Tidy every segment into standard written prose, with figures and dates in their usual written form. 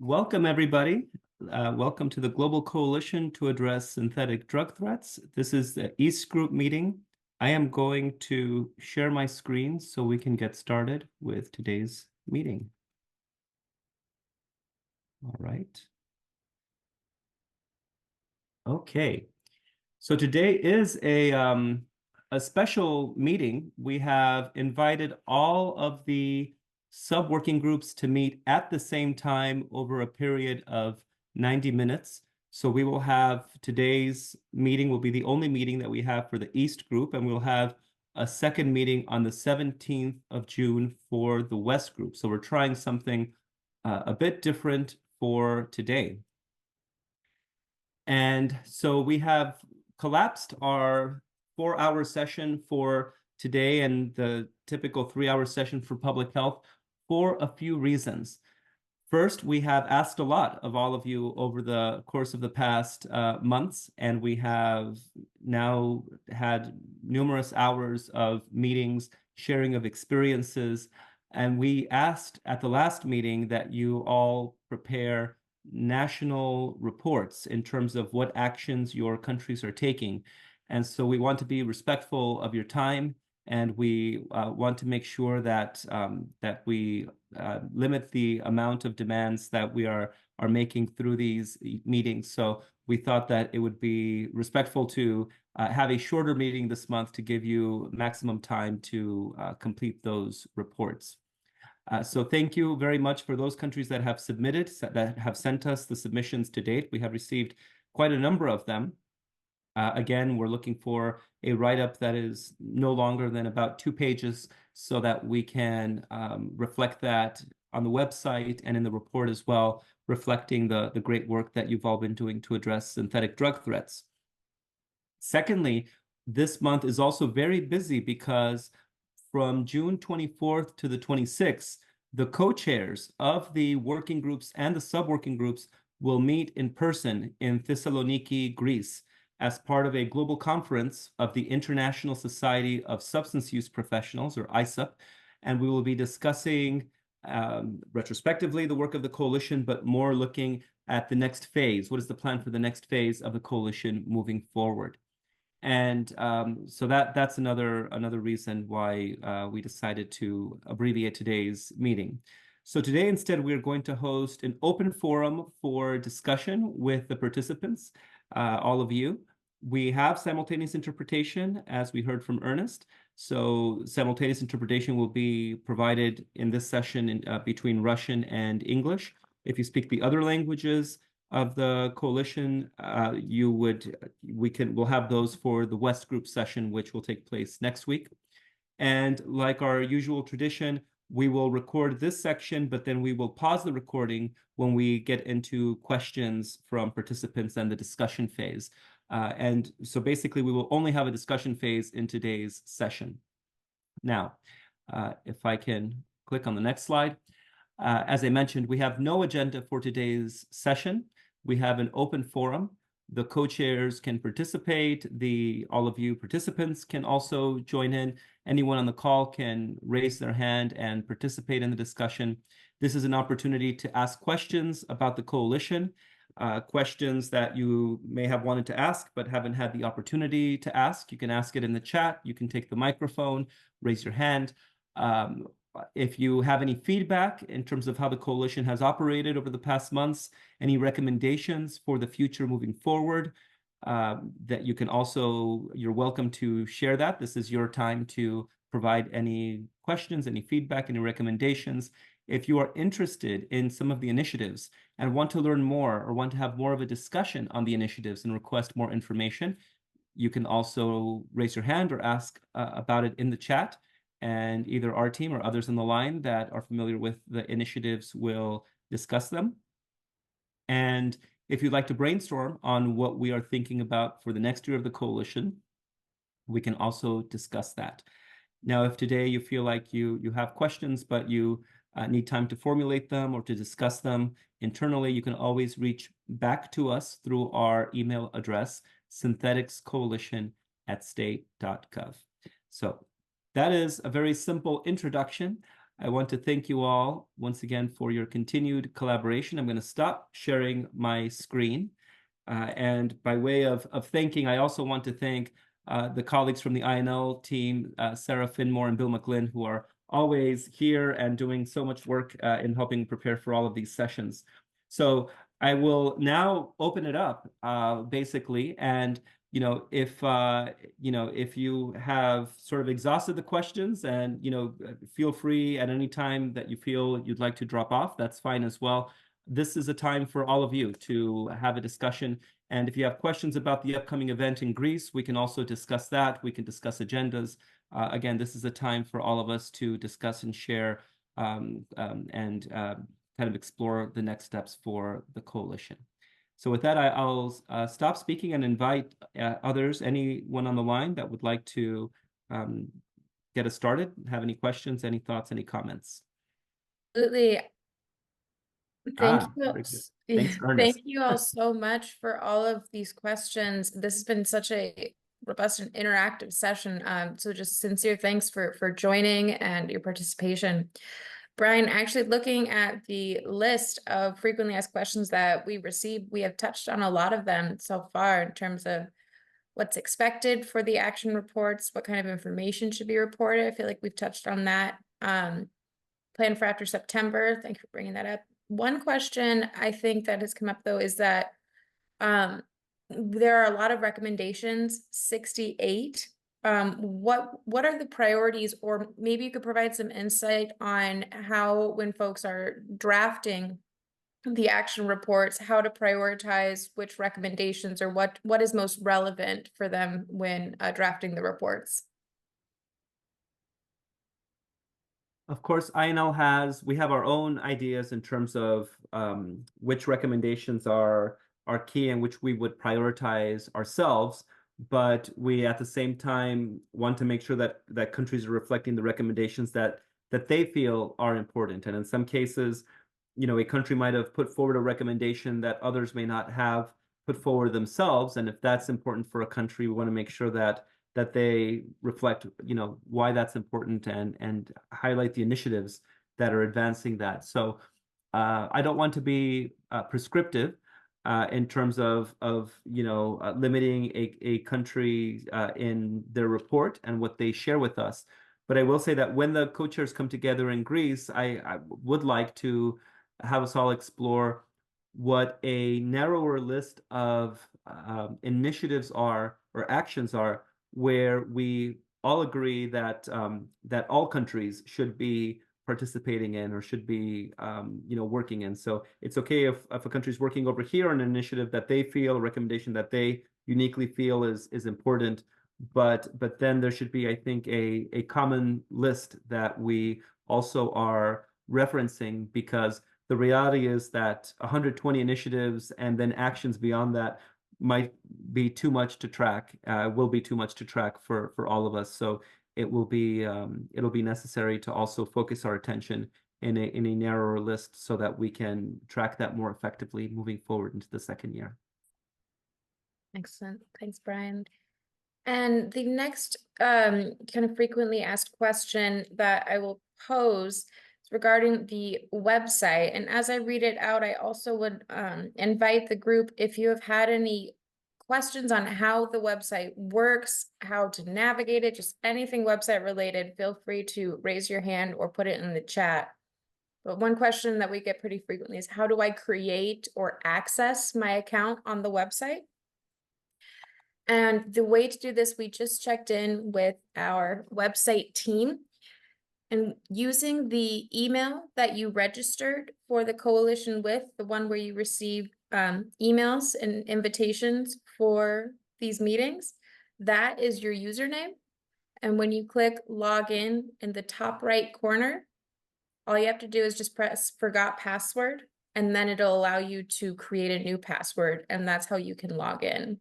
Welcome, everybody. Welcome to the Global Coalition to Address Synthetic Drug Threats. This is the East Group meeting. I am going to share my screen so we can get started with today's meeting. All right. Okay. So today is a special meeting. We have invited all of the sub-working groups to meet at the same time over a period of 90 minutes. So we will have today's meeting will be the only meeting that we have for the East Group, and we'll have a second meeting on the 17th of June for the West Group. So we're trying something a bit different for today. And so we have collapsed our 4-hour session for today and the typical 3-hour session for public health for a few reasons. First, we have asked a lot of all of you over the course of the past months, and we have now had numerous hours of meetings, sharing of experiences, and we asked at the last meeting that you all prepare national reports in terms of what actions your countries are taking. And so we want to be respectful of your time, and we want to make sure that we limit the amount of demands that we are making through these meetings. So we thought that it would be respectful to have a shorter meeting this month to give you maximum time to complete those reports. So thank you very much for those countries that have submitted, that have sent us the submissions to date. We have received quite a number of them. Again, we're looking for a write-up that is no longer than about 2 pages so that we can reflect that on the website and in the report as well, reflecting the great work that you've all been doing to address synthetic drug threats. Secondly, this month is also very busy because from June 24th to the 26th, the co-chairs of the working groups and the sub-working groups will meet in person in Thessaloniki, Greece, as part of a global conference of the International Society of Substance Use Professionals, or ISUP, and we will be discussing retrospectively the work of the coalition, but more looking at the next phase. What is the plan for the next phase of the coalition moving forward? And so that's another reason why we decided to abbreviate today's meeting. So today, instead, we're going to host an open forum for discussion with the participants, all of you. We have simultaneous interpretation, as we heard from Ernest. So simultaneous interpretation will be provided in this session between Russian and English. If you speak the other languages of the coalition, we'll have those for the West Group session, which will take place next week. And like our usual tradition, we will record this section, but then we will pause the recording when we get into questions from participants and the discussion phase. And so basically, we will only have a discussion phase in today's session. Now, if I can click on the next slide. As I mentioned, we have no agenda for today's session. We have an open forum. The co-chairs can participate. All of you participants can also join in. Anyone on the call can raise their hand and participate in the discussion. This is an opportunity to ask questions about the coalition, questions that you may have wanted to ask but haven't had the opportunity to ask. You can ask it in the chat. You can take the microphone, raise your hand. If you have any feedback in terms of how the coalition has operated over the past months, any recommendations for the future moving forward, that you can also, you're welcome to share that. This is your time to provide any questions, any feedback, any recommendations. If you are interested in some of the initiatives and want to learn more or want to have more of a discussion on the initiatives and request more information, you can also raise your hand or ask about it in the chat. And either our team or others on the line that are familiar with the initiatives will discuss them. And if you'd like to brainstorm on what we are thinking about for the next year of the coalition, we can also discuss that. Now, if today you feel like you have questions, but you need time to formulate them or to discuss them internally, you can always reach back to us through our email address, syntheticscoalition@state.gov. So that is a very simple introduction. I want to thank you all once again for your continued collaboration. I'm going to stop sharing my screen. And by way of thanking, I also want to thank the colleagues from the INL team, Sarah Finmore and Bill McGlynn, who are always here and doing so much work in helping prepare for all of these sessions. So I will now open it up, basically, and if you have sort of exhausted the questions, and feel free at any time that you feel you'd like to drop off, that's fine as well. This is a time for all of you to have a discussion. And if you have questions about the upcoming event in Greece, we can also discuss that. We can discuss agendas. Again, this is a time for all of us to discuss and share and kind of explore the next steps for the coalition. So with that, I'll stop speaking and invite others, anyone on the line that would like to get us started, have any questions, any thoughts, any comments. Absolutely. Thank you. Very good. Thanks, Thank Ernest. you all so much for all of these questions. This has been such a robust and interactive session. So just sincere thanks for joining and your participation. Brian, actually looking at the list of frequently asked questions that we received, we have touched on a lot of them so far in terms of what's expected for the action reports, what kind of information should be reported. I feel like we've touched on that. Plan for after September. Thank you for bringing that up. One question I think that has come up though is that there are a lot of recommendations, 68. What are the priorities, or maybe you could provide some insight on how, when folks are drafting the action reports, how to prioritize which recommendations, or what is most relevant for them when drafting the reports? Of course, INL we have our own ideas in terms of which recommendations are key and which we would prioritize ourselves, but we at the same time want to make sure that countries are reflecting the recommendations that they feel are important. And in some cases, a country might have put forward a recommendation that others may not have put forward themselves. And if that's important for a country, we want to make sure that they reflect, why that's important and highlight the initiatives that are advancing that. So I don't want to be prescriptive in terms of limiting a country in their report and what they share with us. But I will say that when the co-chairs come together in Greece, I would like to have us all explore what a narrower list of initiatives are or actions are, where we all agree that that all countries should be participating in or should be working in. So it's okay if a country is working over here on an initiative that they feel, a recommendation that they uniquely feel is important, but then there should be, I think, a common list that we also are referencing, because the reality is that 120 initiatives and then actions beyond that might be too much to track, will be too much to track for all of us. So it'll be necessary to also focus our attention in a narrower list so that we can track that more effectively moving forward into the second year. Excellent. Thanks, Brian. And the next kind of frequently asked question that I will pose is regarding the website. And as I read it out, I also would invite the group, if you have had any questions on how the website works, how to navigate it, just anything website related, feel free to raise your hand or put it in the chat. But one question that we get pretty frequently is, how do I create or access my account on the website? And the way to do this, we just checked in with our website team, and using the email that you registered for the coalition with, the one where you received emails and invitations for these meetings, that is your username. And when you click login in the top right corner, all you have to do is just press forgot password, and then it'll allow you to create a new password, and that's how you can log in.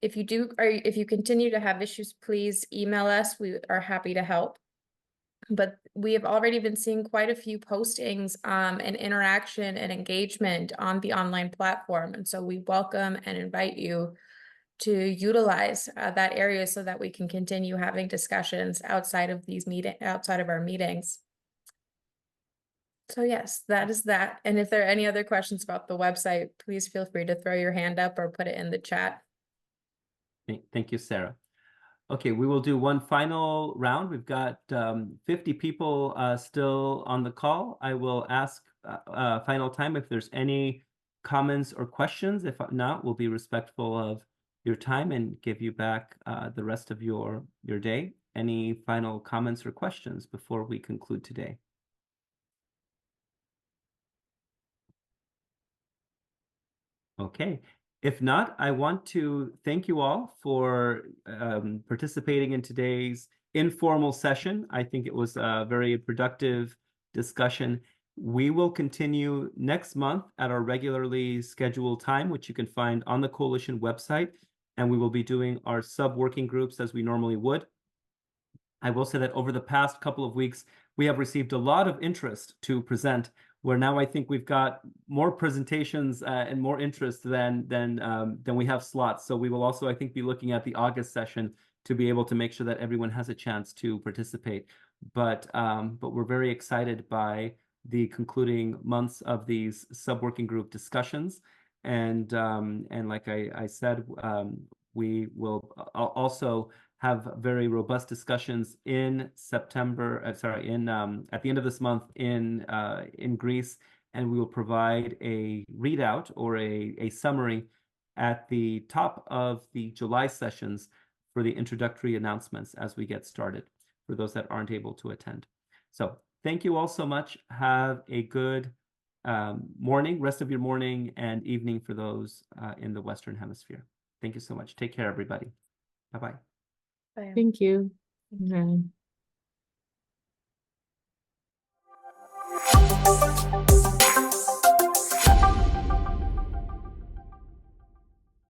If you continue to have issues, please email us. We are happy to help. But we have already been seeing quite a few postings and interaction and engagement on the online platform. And so we welcome and invite you to utilize that area so that we can continue having discussions outside of our meetings. So yes, that is that. And if there are any other questions about the website, please feel free to throw your hand up or put it in the chat. Thank you, Sarah. Okay, we will do one final round. We've got 50 people still on the call. I will ask final time if there's any comments or questions. If not, we'll be respectful of your time and give you back the rest of your day. Any final comments or questions before we conclude today? Okay. If not, I want to thank you all for participating in today's informal session. I think it was a very productive discussion. We will continue next month at our regularly scheduled time, which you can find on the Coalition website, and we will be doing our sub-working groups as we normally would. I will say that over the past couple of weeks, we have received a lot of interest to present, where now I think we've got more presentations and more interest than we have slots. So we will also, I think, be looking at the August session to be able to make sure that everyone has a chance to participate. But we're very excited by the concluding months of these sub-working group discussions. And like I said, we will also have very robust discussions in September, at the end of this month in Greece, and we will provide a readout or a summary at the top of the July sessions for the introductory announcements as we get started for those that aren't able to attend. So thank you all so much. Have a good morning, rest of your morning and evening for those in the Western Hemisphere. Thank you so much. Take care, everybody. Bye-bye. Bye. Thank you. Bye.